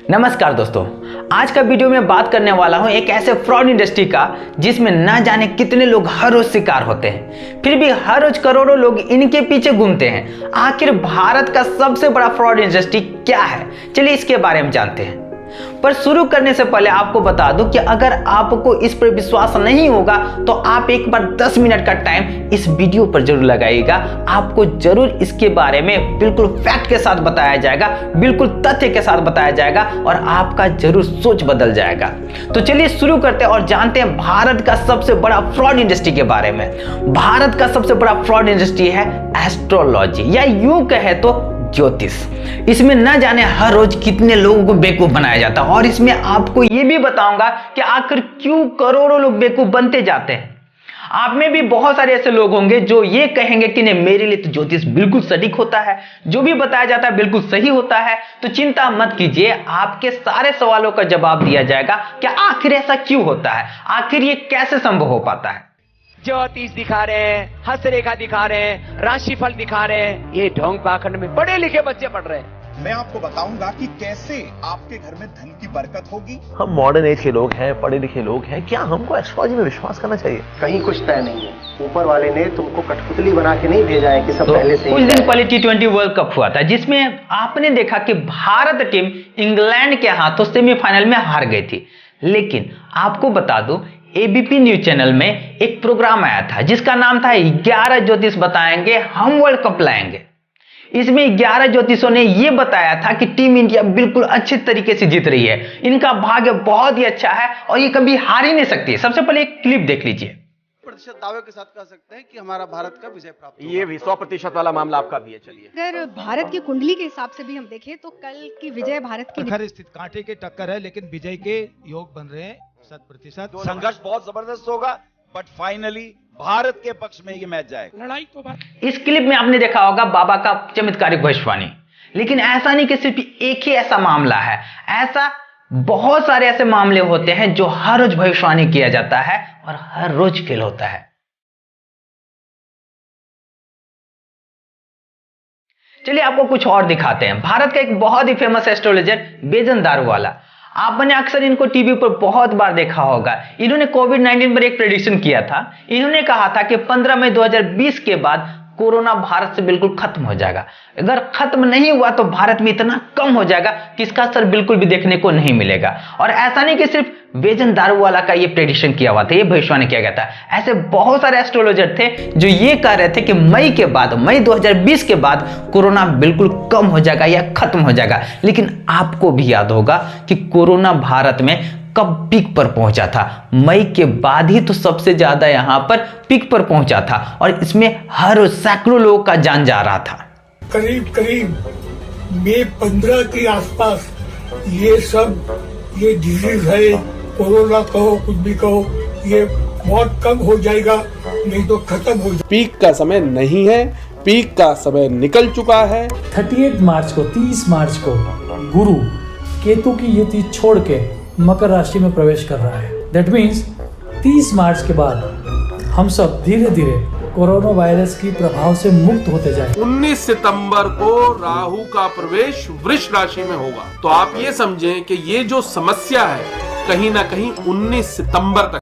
नमस्कार दोस्तों, आज का वीडियो में बात करने वाला हूं एक ऐसे फ्रॉड इंडस्ट्री का जिसमें ना जाने कितने लोग हर रोज शिकार होते हैं, फिर भी हर रोज करोड़ों लोग इनके पीछे घूमते हैं। आखिर भारत का सबसे बड़ा फ्रॉड इंडस्ट्री क्या है, चलिए इसके बारे में जानते हैं। पर शुरू करने से पहले आपको बता दूं कि अगर आपको इस पर विश्वास नहीं होगा तो आप एक बार 10 मिनट का टाइम इस वीडियो पर जरूर लगाइएगा। आपको जरूर इसके बारे में बिल्कुल फैक्ट के साथ बताया जाएगा, बिल्कुल तथ्य के साथ बताया जाएगा और आपका जरूर सोच बदल जाएगा। तो चलिए शुरू करते हैं और जानते हैं भारत का सबसे बड़ा फ्रॉड इंडस्ट्री के बारे में। भारत का सबसे बड़ा फ्रॉड इंडस्ट्री है एस्ट्रोलॉजी, या यूं कहे तो ज्योतिष। इसमें न जाने हर रोज कितने लोगों को बेवकूफ बनाया जाता है और इसमें आपको यह भी बताऊंगा कि आखिर क्यों करोड़ों लोग बेवकूफ बनते जाते हैं। आप में भी बहुत सारे ऐसे लोग होंगे जो ये कहेंगे कि नहीं, मेरे लिए तो ज्योतिष बिल्कुल सटीक होता है, जो भी बताया जाता है बिल्कुल सही होता है। तो चिंता मत कीजिए, आपके सारे सवालों का जवाब दिया जाएगा कि आखिर ऐसा क्यों होता है, आखिर ये कैसे संभव हो पाता है। ज्योतिष दिखा रहे हैं, हस्तरेखा दिखा रहे हैं, राशिफल दिखा रहे हैं, ये ढोंग पाखंड में पढ़े लिखे बच्चे पढ़ रहे हैं। मैं आपको बताऊंगा कि कैसे आपके घर में धन की बरकत होगी। हम मॉडर्न एज के लोग हैं, पढ़े लिखे लोग हैं, क्या हमको एस्ट्रोलॉजी में विश्वास करना चाहिए? कहीं कुछ तय नहीं है। ऊपर वाले ने तुमको कठपुतली बना के नहीं भेजा है कि सब तो पहले से कुछ दिन पहले T20 वर्ल्ड कप हुआ था जिसमें आपने देखा कि भारत टीम इंग्लैंड के हाथों सेमीफाइनल में हार गई थी। लेकिन आपको बता दूं, एबीपी न्यूज चैनल में एक प्रोग्राम आया था जिसका नाम था 11 ज्योतिष बताएंगे, हम वर्ल्ड कप लाएंगे। इसमें 11 ज्योतिषों ने यह बताया था कि टीम इंडिया बिल्कुल अच्छे तरीके से जीत रही है, इनका भाग्य बहुत ही अच्छा है और ये कभी हार ही नहीं सकती। सबसे पहले एक क्लिप देख लीजिए। प्रतिशत दावे के साथ कह सकते हैं कि हमारा भारत का विजय प्राप्त होगा। ये भी 100% वाला मामला आपका भी है। चलिए, अगर भारत की कुंडली के हिसाब से भी हम देखें तो कल की विजय भारत की प्रखर स्थित कांटे के टक्कर है, लेकिन विजय के योग बन रहे हैं 100%। संघर्ष बहुत जबरदस्त होगा, बट फाइनली भारत के पक्ष में ये मैच जाएगा। लड़ाई तो इस क्लिप में आपने देखा होगा बाबा का चमत्कारिक भविष्यवाणी, लेकिन ऐसा नहीं कि सिर्फ एक ही ऐसा मामला है, ऐसा बहुत सारे ऐसे मामले होते हैं जो हर रोज भविष्यवाणी किया जाता है और हर रोज फेल होता है। चलिए आपको कुछ और दिखाते हैं। भारत का एक बहुत ही फेमस एस्ट्रोलॉजर बेजन दारूवाला, आपने अक्सर इनको टीवी पर बहुत बार देखा होगा। इन्होंने कोविड-19 पर एक प्रेडिक्शन किया था। इन्होंने कहा था कि 15 मई 2020 के बाद कोरोना भारत से बिल्कुल खत्म हो जाएगा। अगर खत्म नहीं हुआ तो भारत में इतना कम हो जाएगा कि इसका असर बिल्कुल भी देखने को नहीं मिलेगा। और ऐसा नहीं कि सिर्फ बेजन दारूवाला का ये प्रेडिक्शन किया हुआ था, ये भविष्यवाणी किया गया था। ऐसे बहुत सारे एस्ट्रोलॉजर थे जो ये कह रहे थे कि मई 2020 के बाद कोरोना बिल्कुल कम हो जाएगा या खत्म हो जाएगा। लेकिन आपको भी याद होगा कि कोरोना भारत में कब पीक पर पहुंचा था। मई के बाद ही तो सबसे ज्यादा यहां पर पीक पर पहुंचा था और इसमें हर रोज सैकड़ों लोगों का जान जा रहा था। करीब मई 15 के आसपास ये डिजीज है, कोरोना कहो कुछ भी कहो, ये बहुत कम हो जाएगा, नहीं तो खत्म हो जाएगा। पीक का समय नहीं है, पीक का समय निकल चुका है। 30 मार्च को गुरु केतु की युति छोड़ के मकर राशि में प्रवेश कर रहा है। दैट मीन्स 30 मार्च के बाद हम सब धीरे धीरे कोरोना वायरस की प्रभाव से मुक्त होते जाएं। 19 सितंबर को राहु का प्रवेश वृष राशि में होगा, तो आप ये समझें कि ये जो समस्या है कहीं ना कहीं 19 सितंबर तक।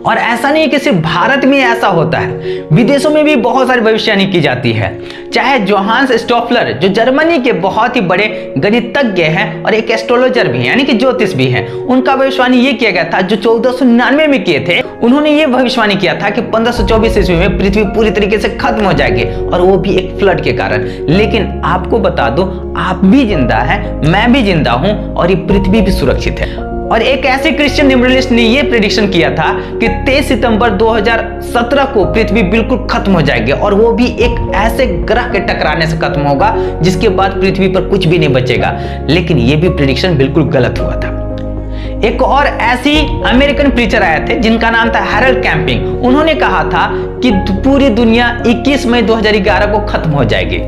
और ऐसा नहीं कि सिर्फ भारत में ऐसा होता है, विदेशों में भी बहुत सारी भविष्यवाणी की जाती है। चाहे जोहान्स स्टॉफलर जो जर्मनी के बहुत ही बड़े गणितज्ञ हैं और एक एस्ट्रोलॉजर भी हैं, यानी कि ज्योतिष भी हैं, उनका भविष्यवाणी ये किया गया था जो 1499 में किए थे। उन्होंने ये भविष्यवाणी किया था कि 1524 ईस्वी में पृथ्वी पूरी तरीके से खत्म हो जाएगी और वो भी एक फ्लड के कारण। लेकिन आपको बता दो, आप भी जिंदा हैं, मैं भी जिंदा हूं और ये पृथ्वी भी सुरक्षित है। और एक ऐसे क्रिश्चियन लिबरलिस्ट ने यह प्रेडिक्शन किया था कि 23 सितंबर 2017 को पृथ्वी बिल्कुल खत्म हो जाएगी और वो भी एक ऐसे ग्रह के टकराने से खत्म होगा जिसके बाद पृथ्वी पर कुछ भी नहीं बचेगा। लेकिन यह भी प्रेडिक्शन बिल्कुल गलत हुआ था। एक और ऐसी अमेरिकन प्रीचर आए थे जिनका नाम था हैरोल्ड कैंपिंग। उन्होंने कहा था कि पूरी दुनिया 21 मई 2011 को खत्म हो जाएगी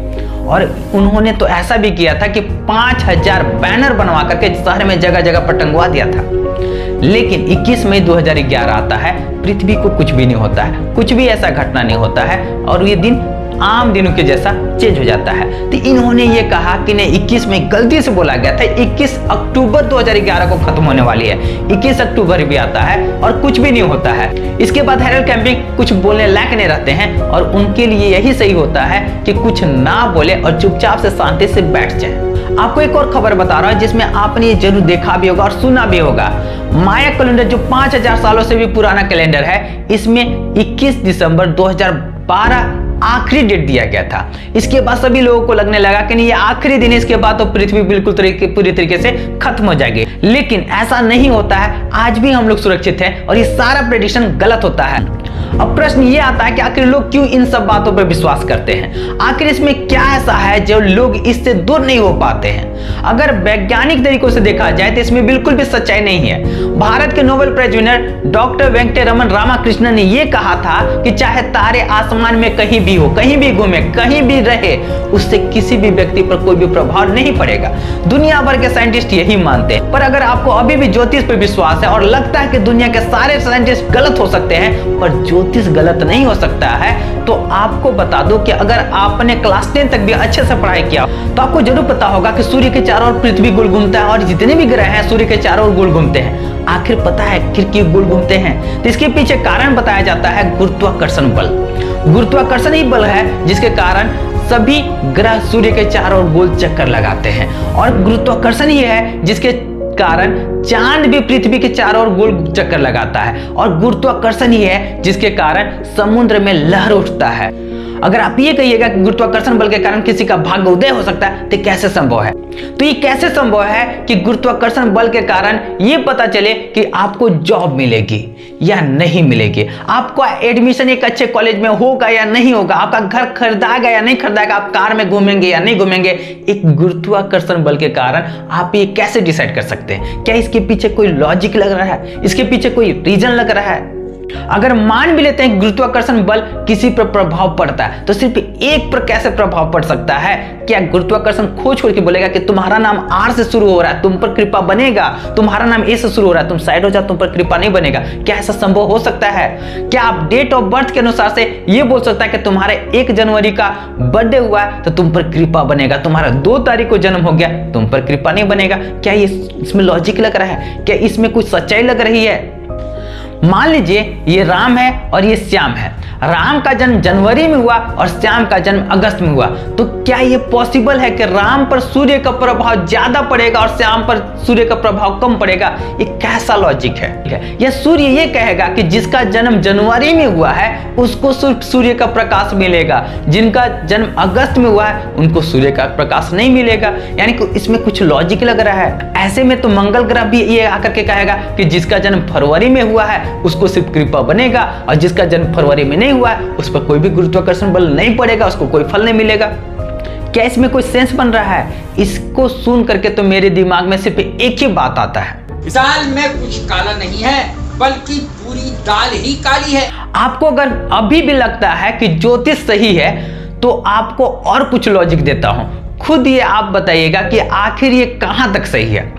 और उन्होंने तो ऐसा भी किया था कि 5000 बैनर बनवा करके शहर में जगह जगह पर टंगवा दिया था। लेकिन 21 मई 2011 आता है, पृथ्वी को कुछ भी नहीं होता है, कुछ भी ऐसा घटना नहीं होता है और ये दिन आम दिनों के जैसा चेंज हो जाता है। तो इन्होंने ये कहा कि नहीं 21 में गलती से बोला गया था, 21 अक्टूबर 2011 को खत्म होने वाली है। 21 अक्टूबर भी आता है और कुछ भी नहीं होता है। इसके बाद हैरोल्ड कैंपिंग कुछ बोलने लायक नहीं रहते हैं और उनके लिए यही सही होता है कि कुछ ना बोले और चुपचाप से शांति से बैठ जाए। आपको एक और खबर बता रहा हूं जिसमें आपने ये जरूर देखा भी होगा और सुना भी होगा। माया कैलेंडर जो 5000 सालों से भी पुराना कैलेंडर है, इसमें 21 दिसंबर 2012 आखिरी डेट दिया गया था। इसके बाद सभी लोगों को लगने लगा कि नहीं ये आखिरी दिन है, इसके बाद तो पृथ्वी बिल्कुल पूरी तरीके से खत्म हो जाएगी। लेकिन ऐसा नहीं होता है, आज भी हम लोग सुरक्षित हैं और ये सारा प्रेडिक्शन गलत होता है। अब प्रश्न ये आता है कि आखिर लोग क्यों इन सब बातों पर विश्वास करते हैं? आखिर इसमें क्या ऐसा है जो लोग इससे दूर नहीं हो पाते हैं? अगर वैज्ञानिक तरीकों से देखा जाए तो इसमें बिल्कुल भी सच्चाई नहीं है। भारत के Nobel prize winner doctor Venkatraman Ramakrishnan ने यह कहा था कि चाहे तारे आसमान में कहीं भी हो, कहीं भी घूमे, कहीं भी रहे, उससे किसी भी व्यक्ति पर कोई भी प्रभाव नहीं पड़ेगा। दुनिया भर के साइंटिस्ट यही मानते हैं। पर अगर आपको अभी भी ज्योतिष पर विश्वास है और लगता है कि दुनिया के सारे साइंटिस्ट गलत हो सकते हैं पर ज्योतिष गलत नहीं हो सकता है, तो आपको बता दूं कि अगर आपने क्लास 10 तक भी अच्छे से पढ़ाई किया तो आपको जरूर पता होगा कि सूर्य के चारों ओर पृथ्वी गोल घूमता है और जितने भी ग्रह हैं सूर्य के चारों ओर गोल घूमते हैं। आखिर पता है फिर क्यों गोल घूमते हैं? तो इसके पीछे कारण बताया जाता है गुरुत्वाकर्षण बल। गुरुत्वाकर्षण ही बल है जिसके कारण सभी ग्रह सूर्य के चारों ओर गोल चक्कर लगाते हैं और गुरुत्वाकर्षण ही है जिसके कारण चांद भी पृथ्वी के चारों ओर गोल चक्कर लगाता है और गुरुत्वाकर्षण ही है जिसके कारण समुद्र में लहर उठता है। अगर आप ये कहिएगा कि गुरुत्वाकर्षण बल के कारण किसी का भाग्य उदय हो सकता है तो कैसे संभव है? तो ये कैसे संभव है कि गुरुत्वाकर्षण बल के कारण ये पता चले कि आपको जॉब मिलेगी या नहीं मिलेगी, आपको एडमिशन एक अच्छे कॉलेज में होगा या नहीं होगा, आपका घर खरीदाएगा या नहीं खरीदाएगा, आप कार में घूमेंगे या नहीं घूमेंगे, एक गुरुत्वाकर्षण बल के कारण आप ये कैसे डिसाइड कर सकते हैं? क्या इसके पीछे कोई लॉजिक लग रहा है? इसके पीछे कोई रीजन लग रहा है? अगर मान भी लेते हैं गुरुत्वाकर्षण बल किसी पर प्रभाव पड़ता है तो सिर्फ एक पर कैसे प्रभाव पड़ सकता है? क्या गुरुत्वाकर्षण खोज करके बोलेगा कि तुम्हारा नाम आर से शुरू हो रहा है, तुम पर कृपा बनेगा, तुम्हारा नाम ए से शुरू हो रहा है, तुम साइड हो जाओ, तुम पर कृपा नहीं बनेगा? क्या ऐसा संभव हो सकता है? क्या आप डेट ऑफ बर्थ के अनुसार से ये बोल सकता है कि तुम्हारे 1 जनवरी का बर्थडे हुआ है तो तुम पर कृपा बनेगा, तुम्हारा 2 तारीख को जन्म हो गया तुम पर कृपा नहीं बनेगा? क्या ये इसमें लॉजिक लग रहा है? क्या इसमें कुछ सच्चाई लग रही है? मान लीजिए ये राम है और ये श्याम है। राम का जन्म जनवरी में हुआ और श्याम का जन्म अगस्त में हुआ, तो क्या ये पॉसिबल है कि राम पर सूर्य का प्रभाव ज्यादा पड़ेगा और श्याम पर सूर्य का प्रभाव कम पड़ेगा? ये कैसा लॉजिक है? या सूर्य ये कहेगा कि जिसका जन्म जनवरी में हुआ है उसको सिर्फ सूर्य का प्रकाश मिलेगा, जिनका जन्म अगस्त में हुआ है उनको सूर्य का प्रकाश नहीं मिलेगा? यानी कि इसमें कुछ लॉजिक लग रहा है। ऐसे में तो मंगल ग्रह भी ये आकर के कहेगा कि जिसका जन्म फरवरी में हुआ है उसको सिर्फ कृपा बनेगा और जिसका जन्म फरवरी में नहीं हुआ है उस पर कोई भी गुरुत्वाकर्षण बल नहीं पड़ेगा, उसको कोई फल नहीं मिलेगा। क्या इसमें कोई सेंस बन रहा है? इसको सुन करके तो मेरे दिमाग में सिर्फ एक ही बात आता है, दाल में कुछ काला नहीं है बल्कि पूरी दाल ही काली है। आपको अगर अभी भी लगता है कि ज्योतिष सही है तो आपको और कुछ लॉजिक देता हूं, खुद ये आप बताइएगा कि आखिर ये कहां तक सही है।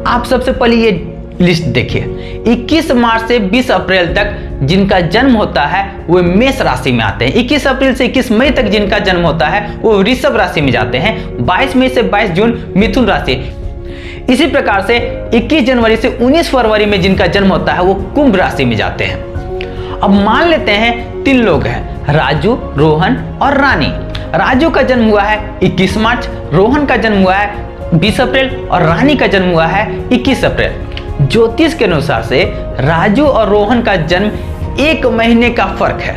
आप सबसे पहले ये लिस्ट देखिए, 21 मार्च से 20 अप्रैल तक जिनका जन्म होता है वो मेष राशि में आते हैं। 21 अप्रैल से 21 मई तक जिनका जन्म होता है वो वृषभ राशि में जाते हैं। 22 मई से 22 जून मिथुन राशि। इसी प्रकार से 21 जनवरी से 19 फरवरी में जिनका जन्म होता है वो कुंभ राशि में जाते हैं। अब मान लेते हैं 3 लोग हैं, राजू, रोहन और रानी। राजू का जन्म हुआ है 21 मार्च, रोहन का जन्म हुआ है 20 अप्रैल और रानी का जन्म हुआ है 21 अप्रैल। ज्योतिष के अनुसार से राजू और रोहन का जन्म 1 महीने का फर्क है,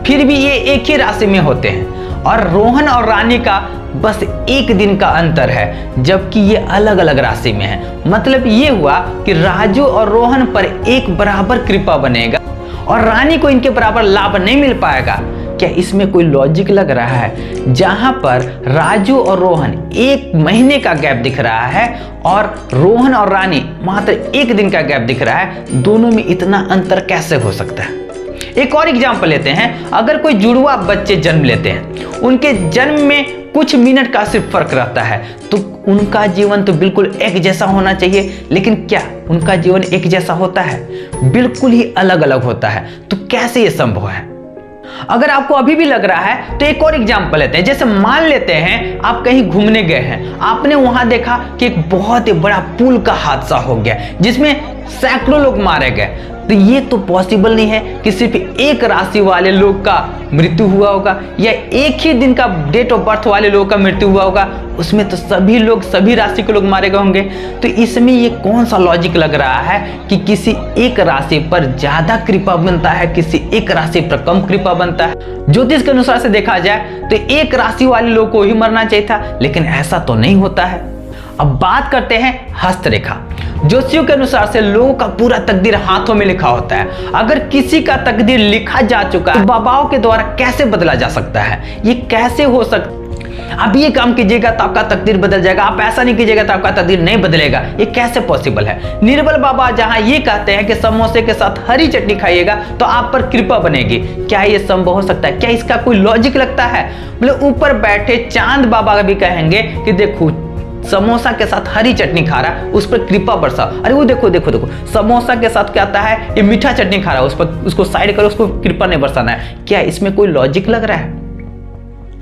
फिर भी ये एक ही राशि में होते हैं और रोहन और रानी का बस 1 दिन का अंतर है, जबकि ये अलग अलग राशि में है। मतलब ये हुआ कि राजू और रोहन पर एक बराबर कृपा बनेगा और रानी को इनके बराबर लाभ नहीं मिल पाएगा। क्या इसमें कोई लॉजिक लग रहा है? जहां पर राजू और रोहन 1 महीने का गैप दिख रहा है और रोहन और रानी मात्र 1 दिन का गैप दिख रहा है, दोनों में इतना अंतर कैसे हो सकता है? एक और एग्जांपल लेते हैं। अगर कोई जुड़वा बच्चे जन्म लेते हैं, उनके जन्म में कुछ मिनट का सिर्फ फर्क रहता है, तो उनका जीवन तो बिल्कुल एक जैसा होना चाहिए, लेकिन क्या उनका जीवन एक जैसा होता है? बिल्कुल ही अलग अलग होता है। तो कैसे ये संभव है? अगर आपको अभी भी लग रहा है तो एक और एग्जांपल लेते हैं। जैसे मान लेते हैं आप कहीं घूमने गए हैं, आपने वहां देखा कि एक बहुत ही बड़ा पुल का हादसा हो गया जिसमें सैकड़ों लोग मारे गए। तो ये तो पॉसिबल नहीं है कि सिर्फ एक राशि वाले लोग का मृत्यु हुआ होगा या एक ही दिन का डेट ऑफ बर्थ वाले लोगों का मृत्यु हुआ होगा, उसमें तो सभी लोग, सभी राशि के लोग मारे गए होंगे। तो इसमें ये कौन सा लॉजिक लग रहा है कि किसी एक राशि पर ज्यादा कृपा बनता है, किसी एक राशि पर कम कृपा बनता है। ज्योतिष के अनुसार से देखा जाए तो एक राशि वाले लोग को ही मरना चाहिए था, लेकिन ऐसा तो नहीं होता है। अब बात करते हैं हस्तरेखा। ज्योतिषियों के अनुसार से लोगों का पूरा तकदीर हाथों में लिखा होता है। अगर किसी का तकदीर लिखा जा चुका है तो बाबाओं के द्वारा कैसे बदला जा सकता है? ये कैसे हो सकता? आप ये काम कीजिएगा तो आपका तकदीर बदल जाएगा, आप ऐसा नहीं कीजिएगा तो आपका तकदीर नहीं बदलेगा, ये कैसे पॉसिबल है? निर्बल बाबा जहां ये कहते हैं कि समोसे के साथ हरी चटनी खाइएगा तो आप पर कृपा बनेगी, क्या ये संभव हो सकता है? क्या इसका कोई लॉजिक लगता है? मतलब ऊपर बैठे चांद बाबा भी कहेंगे कि देखो समोसा के साथ हरी चटनी खा रहा है, उस पर कृपा बरसा। अरे वो देखो देखो देखो, समोसा के साथ क्या आता है, ये मीठा चटनी खा रहा है, उस पर उसको साइड करो, उसको कृपा नहीं बरसाना है। क्या इसमें कोई लॉजिक लग रहा है?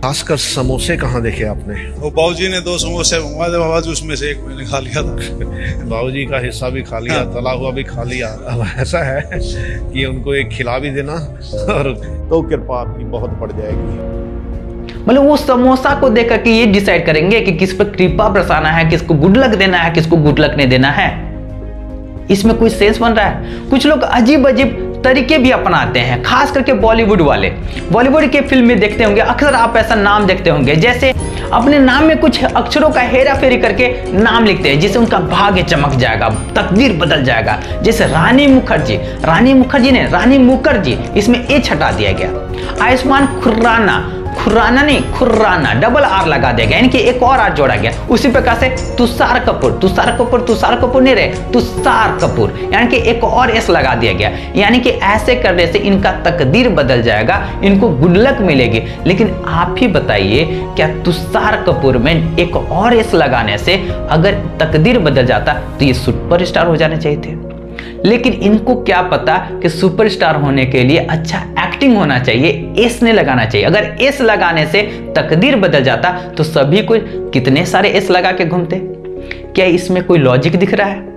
खासकर समोसे कहाँ देखे आपने? वो बाबूजी ने 2 समोसे मंगवा दे बाबा, उसमें से एक मैंने खा लिया था। बाबूजी का हिस्सा भी खा लिया, तला हुआ भी खा लिया। अब ऐसा है कि उनको एक खिला भी देना और तो कृपा आपकी बहुत बढ़ जाएगी। मतलब वो समोसा को देख करके ये डिसाइड करेंगे कि किस पर कृपा बरसाना है, किसको गुड लक देना है, किसको गुड लक नहीं देना है। इसमें कोई सेंस बन रहा है? कुछ लोग अजीब अजीब तरीके भी अपनाते हैं, खास करके बॉलीवुड वाले। बॉलीवुड के फिल्म में देखते होंगे, अक्सर आप ऐसा नाम देखते होंगे, जैसे अपने नाम में कुछ अक्षरों का हेरा फेरी करके नाम लिखते हैं जिससे उनका भाग्य चमक जाएगा, तकदीर बदल जाएगा। जैसे रानी मुखर्जी ने रानी मुखर्जी, इसमें एच हटा दिया गया। आयुष्मान खुराना नहीं, खुर्राना डबल आर लगा दिया गया, यानी कि एक और आर जोड़ा गया। उसी प्रकार से तुषार कपूर नहीं रहे, तुषार कपूर, यानी कि एक और एस लगा दिया गया। यानी कि ऐसे करने से इनका तकदीर बदल जाएगा, इनको गुड लक मिलेगी। लेकिन आप ही बताइए, क्या तुषार कपूर में एक और एस लगाने से अगर तकदीर बदल जाता तो ये सुपरस्टार हो जाने चाहिए थे? लेकिन इनको क्या पता कि सुपरस्टार होने के लिए अच्छा एक्टिंग होना चाहिए, एस ने लगाना चाहिए। अगर एस लगाने से तकदीर बदल जाता तो सभी को कितने सारे एस लगा के घूमते। क्या इसमें कोई लॉजिक दिख रहा है?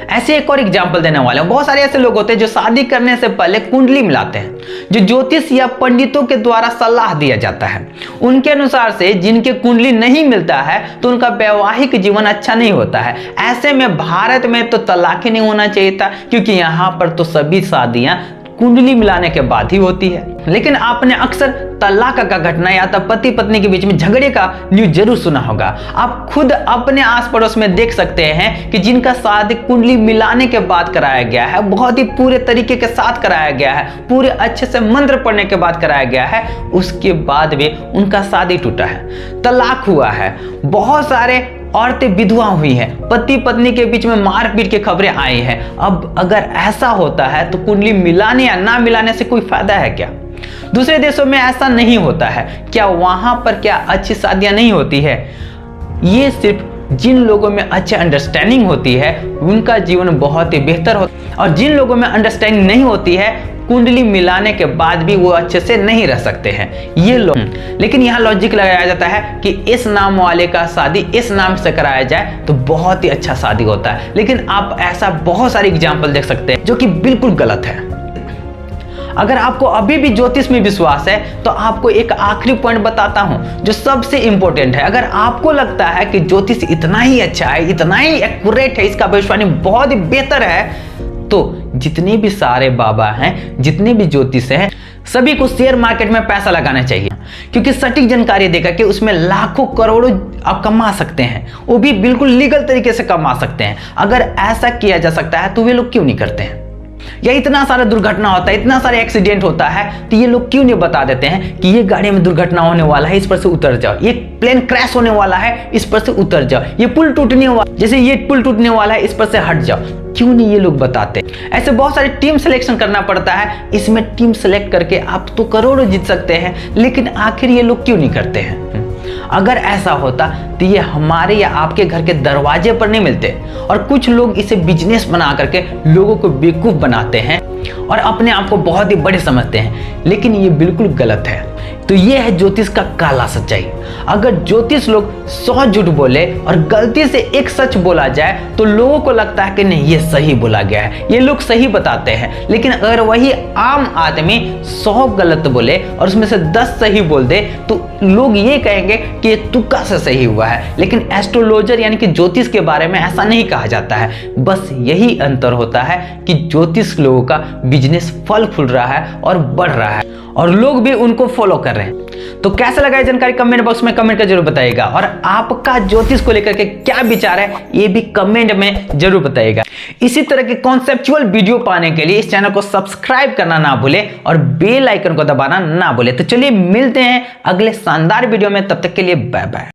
ऐसे एक और एग्जाम्पल देने वाले हैं। बहुत सारे ऐसे लोग होते हैं जो शादी करने से पहले कुंडली मिलाते हैं, जो ज्योतिष या पंडितों के द्वारा सलाह दिया जाता है। उनके अनुसार से जिनके कुंडली नहीं मिलता है तो उनका वैवाहिक जीवन अच्छा नहीं होता है। ऐसे में भारत में तो तलाक ही नहीं होना चाहिए था, क्योंकि यहाँ पर तो सभी शादियां कुंडली मिलाने के बाद ही होती है। लेकिन आपने अक्सर तलाक का घटना या तो पति पत्नी के बीच में झगड़े का न्यूज जरूर सुना होगा। आप खुद अपने आस पड़ोस में देख सकते हैं कि जिनका शादी कुंडली मिलाने के बाद कराया गया है, बहुत ही पूरे तरीके के साथ कराया गया है, पूरे अच्छे से मंत्र पढ़ने के बाद कराया गया है, उसके बाद भी उनका शादी टूटा है, तलाक हुआ है। बहुत सारे औरतें विधवा हुई हैं, पति पत्नी के बीच में मारपीट की खबरें आई हैं। अब अगर ऐसा होता है तो कुंडली मिलाने या ना मिलाने से कोई फायदा है क्या? दूसरे देशों में ऐसा नहीं होता है क्या? वहां पर क्या अच्छी शादियां नहीं होती है? ये सिर्फ जिन लोगों में अच्छी अंडरस्टैंडिंग होती है उनका जीवन बहुत ही बेहतर होता है, और जिन लोगों में अंडरस्टैंडिंग नहीं होती है कुंडली मिलाने के बाद भी वो अच्छे से नहीं रह सकते हैं ये लोग। लेकिन यहाँ लॉजिक लगाया जाता है कि इस नाम वाले का शादी इस नाम से कराया जाए तो बहुत ही अच्छा शादी होता है। लेकिन आप ऐसा बहुत सारे एग्जाम्पल देख सकते हैं जो कि बिल्कुल गलत है। अगर आपको अभी भी ज्योतिष में विश्वास है तो आपको एक आखिरी पॉइंट बताता हूं जो सबसे इंपॉर्टेंट है। अगर आपको लगता है कि ज्योतिष इतना ही अच्छा है, इतना ही एक्यूरेट है, इसका भविष्यवाणी बहुत ही बेहतर है, तो जितने भी सारे बाबा हैं, जितने भी ज्योतिष हैं, सभी को शेयर मार्केट में पैसा लगाना चाहिए, क्योंकि सटीक जानकारी देकर के उसमें लाखों करोड़ों आप कमा सकते हैं, वो भी बिल्कुल लीगल तरीके से कमा सकते हैं। अगर ऐसा किया जा सकता है तो वे लोग क्यों नहीं करते हैं? या इतना सारा दुर्घटना होता है, इतना सारा एक्सीडेंट होता है, तो ये लोग क्यों नहीं बता देते हैं कि ये गाड़ी में दुर्घटना होने वाला है, इस पर से उतर जाओ, ये प्लेन क्रैश होने वाला है, इस पर से उतर जाओ, ये पुल टूटने वाला, जैसे ये पुल टूटने वाला है, इस पर से हट जाओ। क्यों नहीं ये लोग बताते? ऐसे बहुत सारे टीम सिलेक्शन करना पड़ता है, इसमें टीम सेलेक्ट करके आप तो करोड़ों जीत सकते हैं, लेकिन आखिर ये लोग क्यों नहीं करते हैं? अगर ऐसा होता तो ये हमारे या आपके घर के दरवाजे पर नहीं मिलते। और कुछ लोग इसे बिजनेस बना करके लोगों को बेवकूफ बनाते हैं और अपने आप को बहुत ही बड़े समझते हैं, लेकिन ये बिल्कुल गलत है। तो ये है ज्योतिष का काला सच्चाई। अगर ज्योतिष लोग 100 झूठ बोले और गलती से एक सच बोला जाए तो लोगों को लगता है कि नहीं ये सही बोला गया है, ये लोग सही बताते हैं। लेकिन अगर वही आम आदमी 100 गलत बोले और उसमें से 10 सही बोल दे तो लोग ये कहेंगे कि ये तुक्का से सही हुआ है। लेकिन एस्ट्रोलॉजर यानी कि ज्योतिष के बारे में ऐसा नहीं कहा जाता है। बस यही अंतर होता है कि ज्योतिष लोगों का बिजनेस फल फूल रहा है और बढ़ रहा है और लोग भी उनको फॉलो कर रहे हैं। तो कैसा लगा ये जानकारी कमेंट बॉक्स में कमेंट कर जरूर बताइएगा। और आपका ज्योतिष को लेकर के क्या विचार है ये भी कमेंट में जरूर बताइएगा। इसी तरह के कॉन्सेप्चुअल वीडियो पाने के लिए इस चैनल को सब्सक्राइब करना ना भूले और बेल आइकन को दबाना ना भूले। तो चलिए मिलते हैं अगले शानदार वीडियो में, तब तक के लिए बाय बाय।